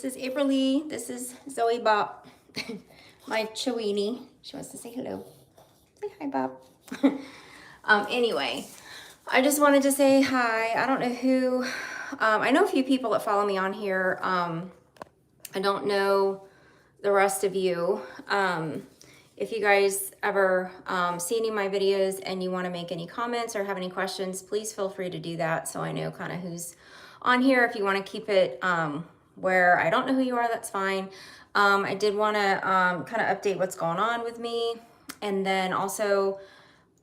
is April Lee. This is Zoe Bop, my Chiweenie. She wants to say hello. Say hi, Bop. Anyway, I just wanted to say hi. I don't know who, I know a few people that follow me on here. I don't know the rest of you. If you guys ever see any of my videos and you want to make any comments or have any questions, please feel free to do that so I know kind of who's on here. If you want to keep it where I don't know who you are, that's fine. I did want to kind of update what's going on with me, and then also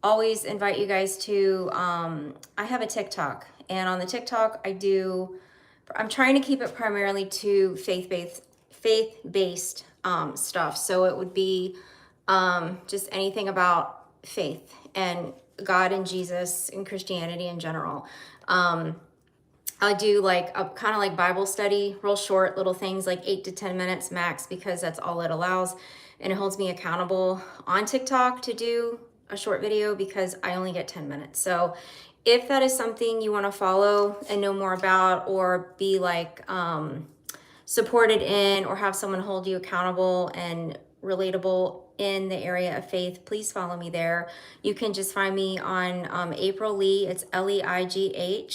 always invite you guys to, I have a TikTok, and on the TikTok I'm trying to keep it primarily to faith-based stuff. So it would be just anything about faith and God and Jesus and Christianity in general. I do like a kind of like Bible study, real short little things, like 8 to 10 minutes max, because that's all it allows. And it holds me accountable on TikTok to do a short video because I only get 10 minutes. So if that is something you want to follow and know more about, or be like supported in, or have someone hold you accountable and relatable in the area of faith, please follow me there. You can just find me on April Lee. It's Leigh,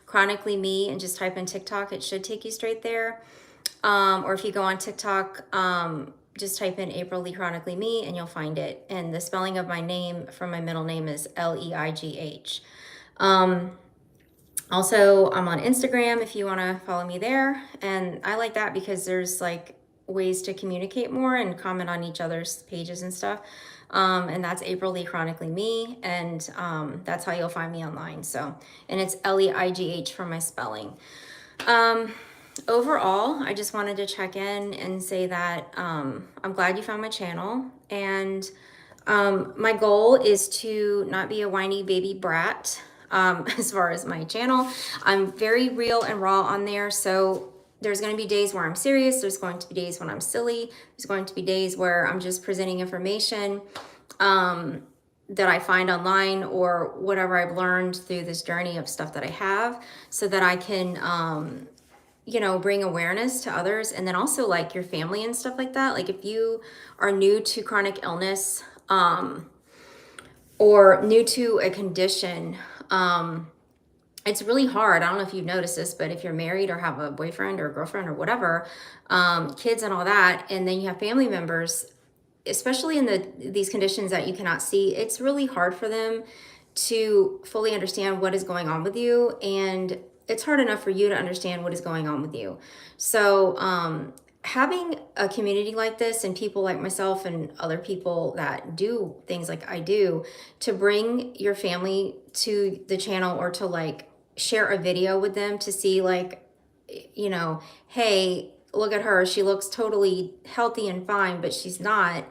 Chronically Me, and just type in TikTok. It should take you straight there. Or if you go on TikTok, just type in April Lee Chronically Me and you'll find it. And the spelling of my name from my middle name is Leigh. Also, I'm on Instagram if you want to follow me there. And I like that because there's like ways to communicate more and comment on each other's pages and stuff. And that's April Lee Chronically Me. And that's how you'll find me online. So, and it's Leigh for my spelling. Overall, I just wanted to check in and say that I'm glad you found my channel. And my goal is to not be a whiny baby brat. As far as my channel, I'm very real and raw on there. So there's going to be days where I'm serious. There's going to be days when I'm silly. There's going to be days where I'm just presenting information that I find online, or whatever I've learned through this journey of stuff that I have, so that I can, you know, bring awareness to others. And then also like your family and stuff like that. Like if you are new to chronic illness, or new to a condition, it's really hard. I don't know if you've noticed this, but if you're married or have a boyfriend or a girlfriend or whatever, kids and all that, and then you have family members, especially in these conditions that you cannot see, it's really hard for them to fully understand what is going on with you. And it's hard enough for you to understand what is going on with you. So, having a community like this and people like myself and other people that do things like I do, to bring your family to the channel, or to like share a video with them to see, like, you know, hey, look at her, she looks totally healthy and fine, but she's not.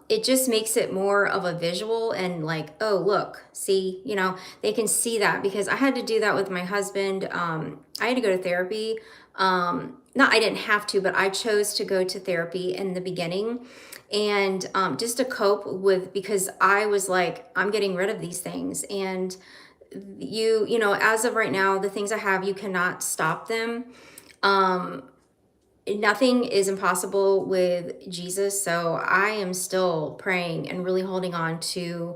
It just makes it more of a visual, and like, oh, look, see, you know, they can see that, because I had to do that with my husband. I had to go to therapy. I didn't have to, but I chose to go to therapy in the beginning, and just to cope with, because I was like, I'm getting rid of these things. And you know, as of right now, the things I have, you cannot stop them. Nothing is impossible with Jesus. So I am still praying and really holding on to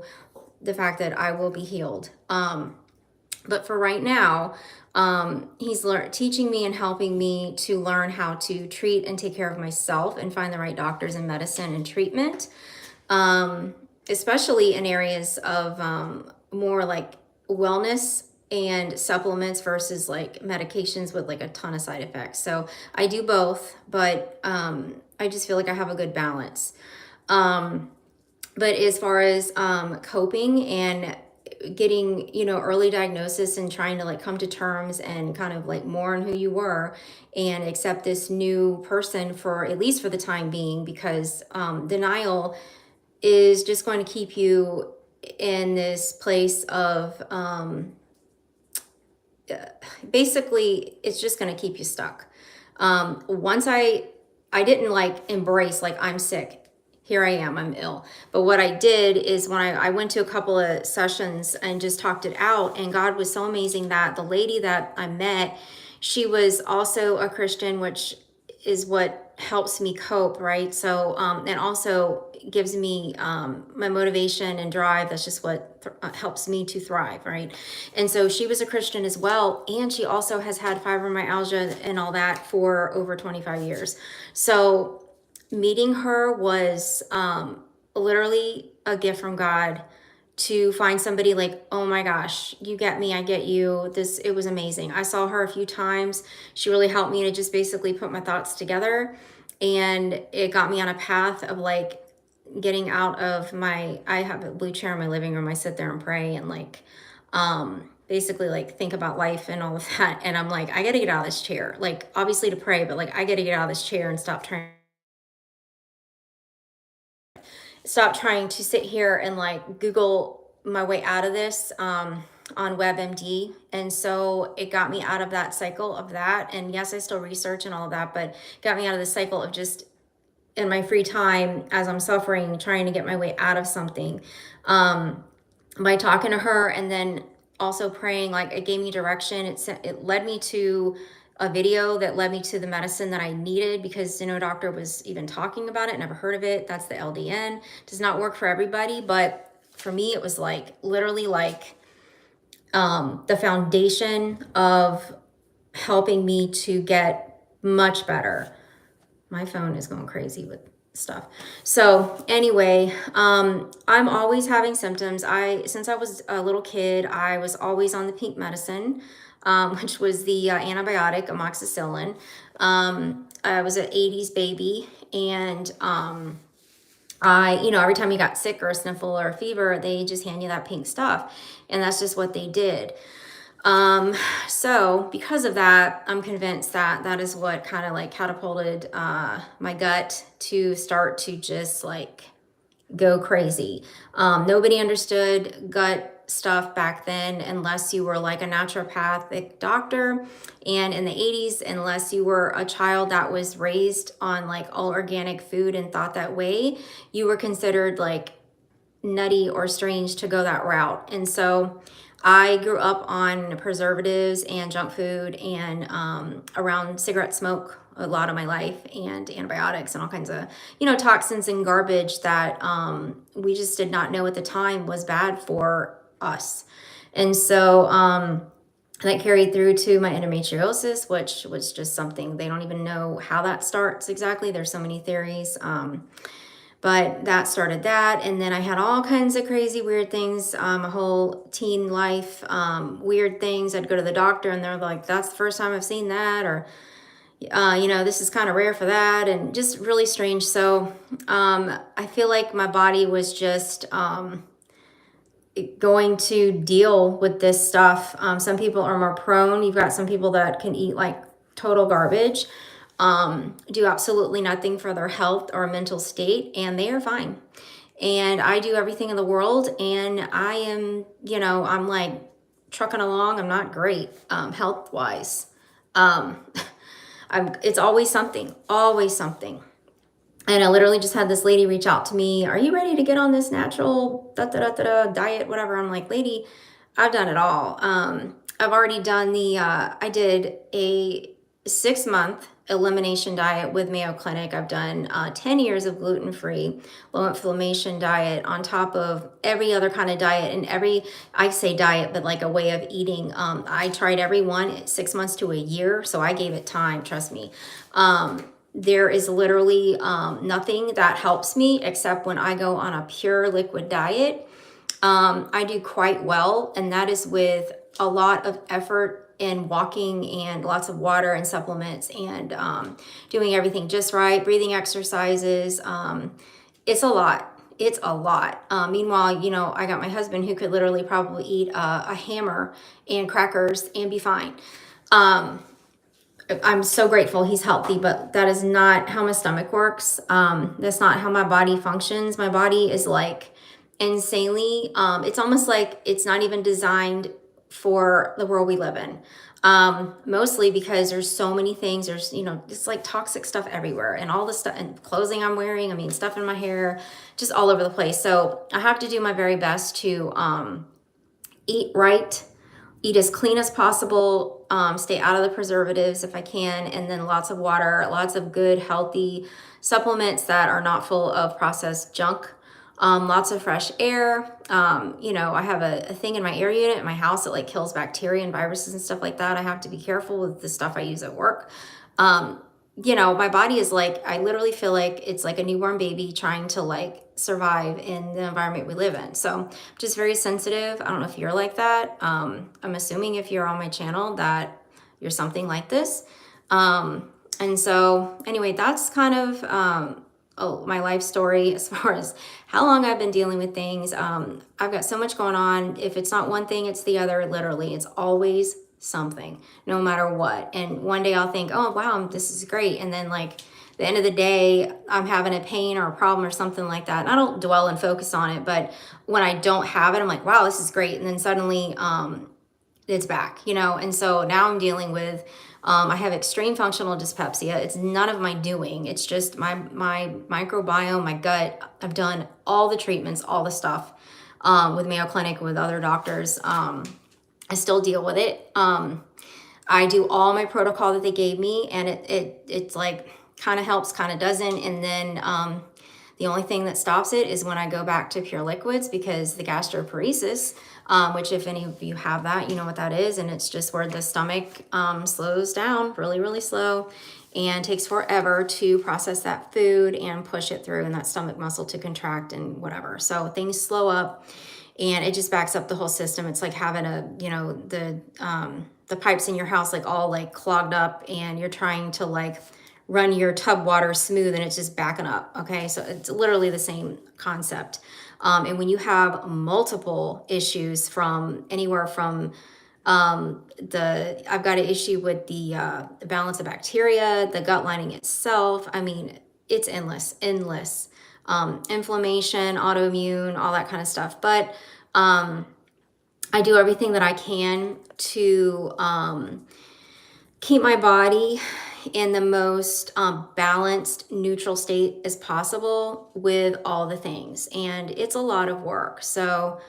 the fact that I will be healed. But for right now, he's teaching me and helping me to learn how to treat and take care of myself and find the right doctors and medicine and treatment, especially in areas of more like wellness and supplements versus like medications with like a ton of side effects. So I do both, but I just feel like I have a good balance. But as far as coping and getting, you know, early diagnosis and trying to like come to terms and kind of like mourn who you were and accept this new person, for at least for the time being, because denial is just going to keep you in this place of basically it's just going to keep you stuck. Once I didn't like embrace like I'm sick. Here I am, I'm ill. But what I did is when I went to a couple of sessions and just talked it out, and God was so amazing that the lady that I met, she was also a Christian, which is what helps me cope, right? So and also gives me my motivation and drive. That's just what helps me to thrive, right? And so she was a Christian as well, and she also has had fibromyalgia and all that for over 25 years. So meeting her was literally a gift from God, to find somebody like, oh my gosh, you get me, I get you. It was amazing. I saw her a few times. She really helped me to just basically put my thoughts together. And it got me on a path of like getting out of I have a blue chair in my living room. I sit there and pray and like, basically like think about life and all of that. And I'm like, I got to get out of this chair. Like obviously to pray, but like, I got to get out of this chair and stop trying to sit here and like Google my way out of this on WebMD. And so it got me out of that cycle of that. And yes, I still research and all of that, but got me out of the cycle of just in my free time as I'm suffering, trying to get my way out of something. By talking to her and then also praying, like it gave me direction. It led me to a video that led me to the medicine that I needed, because no doctor was even talking about it. Never heard of it. That's the LDN. Does not work for everybody, but for me it was like literally like the foundation of helping me to get much better. My phone is going crazy with stuff. So anyway, I'm always having symptoms. Since I was a little kid, I was always on the pink medicine, which was the antibiotic amoxicillin. I was an 80s baby, and every time you got sick or a sniffle or a fever, they just hand you that pink stuff, and that's just what they did. So because of that, I'm convinced that that is what kind of like catapulted my gut to start to just like go crazy. Nobody understood gut stuff back then unless you were like a naturopathic doctor. And in the 80s, unless you were a child that was raised on like all organic food and thought that way, you were considered like nutty or strange to go that route. And so I grew up on preservatives and junk food and around cigarette smoke a lot of my life, and antibiotics and all kinds of toxins and garbage that we just did not know at the time was bad for us. And so that carried through to my endometriosis, which was just something they don't even know how that starts exactly. There's so many theories. But that started that. And then I had all kinds of crazy, weird things, a whole teen life, weird things. I'd go to the doctor and they're like, that's the first time I've seen that. Or, this is kind of rare for that. And just really strange. So I feel like my body was just going to deal with this stuff. Some people are more prone. You've got some people that can eat like total garbage. Do absolutely nothing for their health or mental state, and they are fine. And I do everything in the world, and I am, I'm like trucking along. I'm not great health wise. It's always something, always something. And I literally just had this lady reach out to me. Are you ready to get on this natural diet, whatever? I'm like, lady, I've done it all. I've already done I did a 6-month elimination diet with Mayo Clinic. I've done 10 years of gluten-free, low inflammation diet on top of every other kind of diet, and I say diet, but like a way of eating. I tried every one 6 months to a year. So I gave it time, trust me. There is literally nothing that helps me except when I go on a pure liquid diet. I do quite well, and that is with a lot of effort and walking and lots of water and supplements and doing everything just right, breathing exercises. It's a lot. It's a lot. Meanwhile, I got my husband who could literally probably eat a hammer and crackers and be fine. I'm so grateful he's healthy, but that is not how my stomach works. That's not how my body functions. My body is like insanely, it's almost like it's not even designed for the world we live in. Mostly because there's so many things. There's, it's like toxic stuff everywhere, and all the stuff and clothing I'm wearing, stuff in my hair, just all over the place. So I have to do my very best to eat right, eat as clean as possible, stay out of the preservatives if I can, and then lots of water, lots of good, healthy supplements that are not full of processed junk. Lots of fresh air. I have a thing in my air unit in my house that like kills bacteria and viruses and stuff like that. I have to be careful with the stuff I use at work. My body is like, I literally feel like it's like a newborn baby trying to like survive in the environment we live in. So I'm just very sensitive. I don't know if you're like that. I'm assuming if you're on my channel that you're something like this. And so anyway, that's kind of my life story as far as how long I've been dealing with things. I've got so much going on. If it's not one thing, it's the other. Literally, it's always something, no matter what. And one day I'll think, oh, wow, this is great. And then like the end of the day, I'm having a pain or a problem or something like that. And I don't dwell and focus on it. But when I don't have it, I'm like, wow, this is great. And then suddenly it's back, And so now I'm dealing with, I have extreme functional dyspepsia. It's none of my doing. It's just my microbiome, my gut. I've done all the treatments, all the stuff with Mayo Clinic, with other doctors. I still deal with it. I do all my protocol that they gave me, and it's like kind of helps, kind of doesn't. And then the only thing that stops it is when I go back to pure liquids, because the gastroparesis, which if any of you have that, you know what that is. And it's just where the stomach slows down really, really slow and takes forever to process that food and push it through, and that stomach muscle to contract and whatever. So things slow up and it just backs up the whole system. It's like having the pipes in your house like all like clogged up, and you're trying to like run your tub water smooth and it's just backing up. Okay, so it's literally the same concept. And when you have multiple issues from anywhere from I've got an issue with the balance of bacteria, the gut lining itself. I mean, it's endless. Inflammation, autoimmune, all that kind of stuff. But I do everything that I can to keep my body in the most balanced, neutral state as possible with all the things. And it's a lot of work. So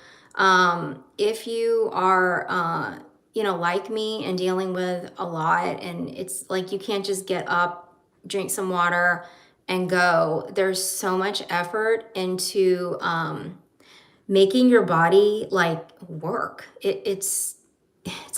if you are, like me and dealing with a lot, and it's like you can't just get up, drink some water, and go. There's so much effort into making your body like work. It's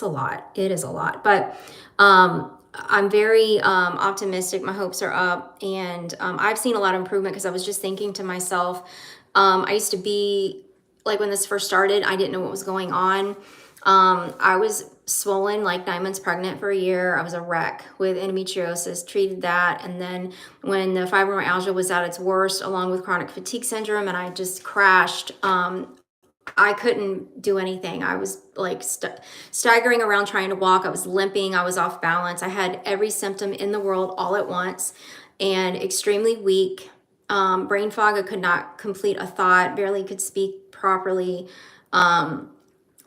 a lot. It is a lot. But I'm very optimistic. My hopes are up, and I've seen a lot of improvement, because I was just thinking to myself, I used to be like, when this first started, I didn't know what was going on. I was swollen, like 9 months pregnant for a year. I was a wreck with endometriosis, treated that. And then when the fibromyalgia was at its worst, along with chronic fatigue syndrome, and I just crashed, I couldn't do anything. I was like staggering around trying to walk. I was limping. I was off balance. I had every symptom in the world all at once, and extremely weak. Brain fog. I could not complete a thought, barely could speak properly.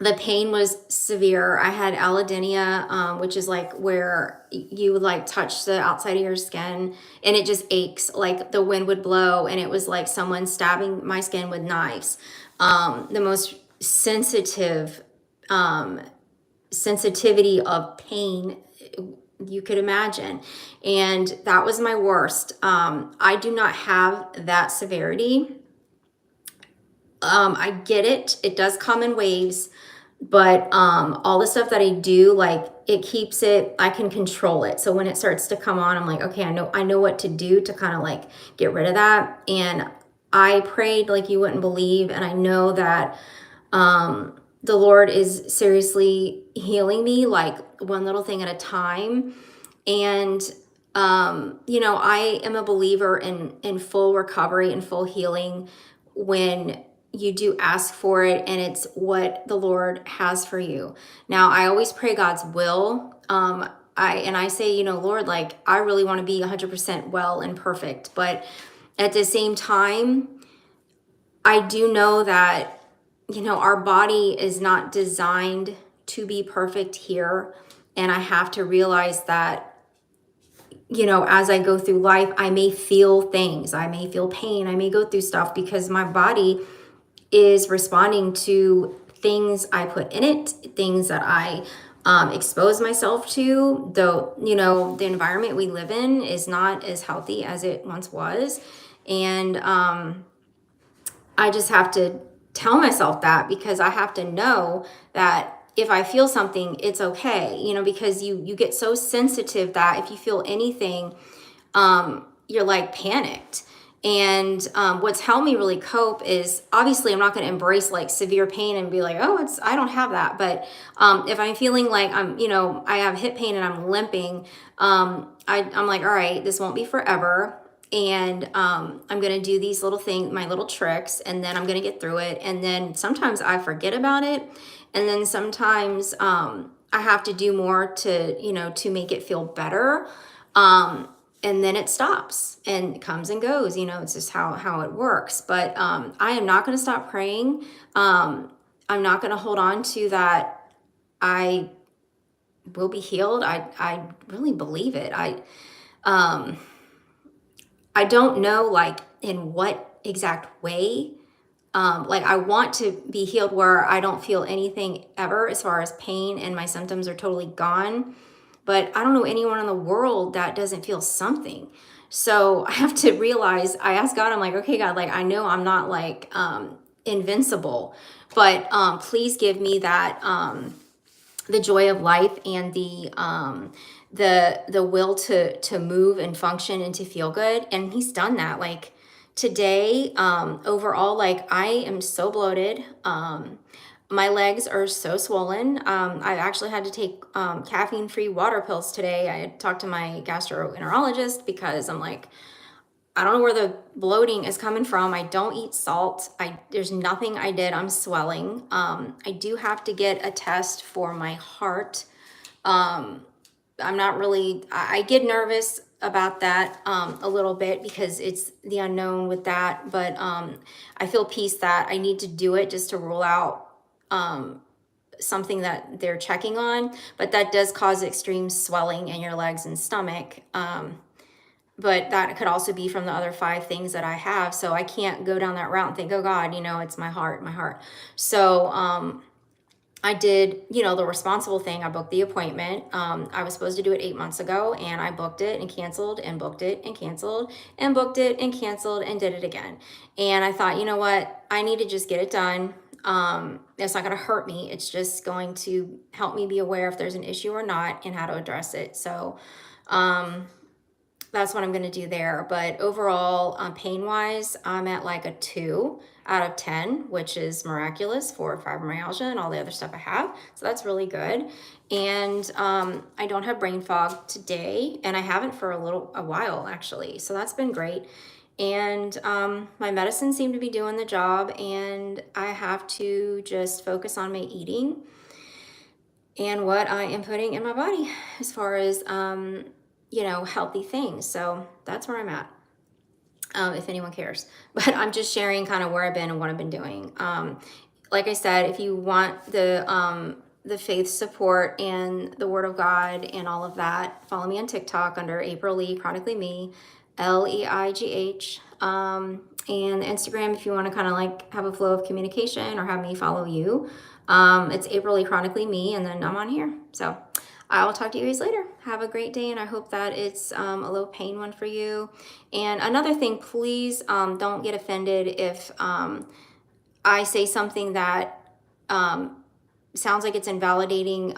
The pain was severe. I had allodynia, which is like where you would like touch the outside of your skin and it just aches, like the wind would blow, and it was like someone stabbing my skin with knives. The most sensitivity of pain you could imagine. And that was my worst. I do not have that severity. I get it. It does come in waves, but all the stuff that I do, like it keeps it, I can control it. So when it starts to come on, I'm like, okay, I know what to do to kind of like get rid of that. And I prayed like you wouldn't believe. And I know that the Lord is seriously healing me, like one little thing at a time. And I am a believer in full recovery and full healing when you do ask for it and it's what the Lord has for you. Now, I always pray God's will. I say, Lord, like I really want to be 100% well and perfect. But at the same time, I do know that, our body is not designed to be perfect here. And I have to realize that, as I go through life, I may feel things, I may feel pain, I may go through stuff because my body is responding to things I put in it, things that I expose myself to, though, you know, the environment we live in is not as healthy as it once was. And I just have to tell myself that, because I have to know that if I feel something, it's okay, you know, because you get so sensitive that if you feel anything, you're like panicked. And what's helped me really cope is, obviously I'm not going to embrace like severe pain and be like, oh, I don't have that. But if I'm feeling like I'm, you know, I have hip pain and I'm limping, I'm like, all right, this won't be forever. And I'm going to do these little things, my little tricks, and then I'm going to get through it. And then sometimes I forget about it. And then sometimes I have to do more to, you know, to make it feel better. And then it stops and comes and goes, you know, it's just how it works. But I am not going to stop praying. I'm not going to hold on to that I will be healed. I really believe it. I don't know like in what exact way. Like I want to be healed where I don't feel anything ever as far as pain and my symptoms are totally gone. But I don't know anyone in the world that doesn't feel something. So I have to realize, I ask God, I'm like, okay, God, like I know I'm not like invincible, but please give me that the joy of life and the will to move and function and to feel good. And he's done that. Like today, overall, like I am so bloated. My legs are so swollen. I actually had to take caffeine-free water pills today. I talked to my gastroenterologist because I'm like, I don't know where the bloating is coming from. I don't eat salt. There's nothing I did. I'm swelling. I do have to get a test for my heart. I'm not really, I get nervous about that a little bit because it's the unknown with that. But I feel peace that I need to do it just to rule out something that they're checking on. But that does cause extreme swelling in your legs and stomach. But that could also be from the other 5 things that I have. So I can't go down that route and think, oh God, you know, it's my heart, my heart. So I did, you know, the responsible thing. I booked the appointment. I was supposed to do it 8 months ago, and I booked it and canceled and booked it and canceled and booked it and canceled and did it again. And I thought, you know what? I need to just get it done. It's not going to hurt me. It's just going to help me be aware if there's an issue or not and how to address it. So, that's what I'm going to do there. But overall, pain wise, I'm at like a 2 out of 10, which is miraculous for fibromyalgia and all the other stuff I have. So that's really good. And I don't have brain fog today, and I haven't for a while actually. So that's been great. And my medicine seemed to be doing the job, and I have to just focus on my eating and what I am putting in my body as far as you know, healthy things. So that's where I'm at, if anyone cares. But I'm just sharing kind of where I've been and what I've been doing. Like I said, if you want the faith support and the Word of God and all of that, follow me on TikTok under April Lee, Chronically Me, Leigh. And Instagram, if you want to kind of like have a flow of communication or have me follow you, it's April Lee, Chronically Me, and then I'm on here. So I will talk to you guys later. Have a great day, and I hope that it's a low pain one for you. And another thing, please don't get offended if I say something that sounds like it's invalidating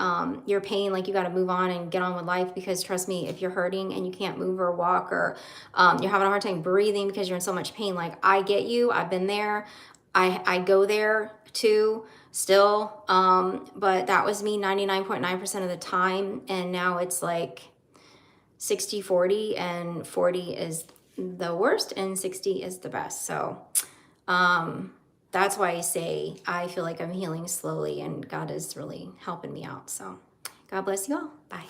your pain, like you got to move on and get on with life. Because trust me, if you're hurting and you can't move or walk, or you're having a hard time breathing because you're in so much pain, like I get you. I've been there. I go there too still, but that was me 99.9% of the time, and now it's like 60-40, and 40 is the worst and 60 is the best. So that's why I say I feel like I'm healing slowly, and God is really helping me out. So God bless you all. Bye.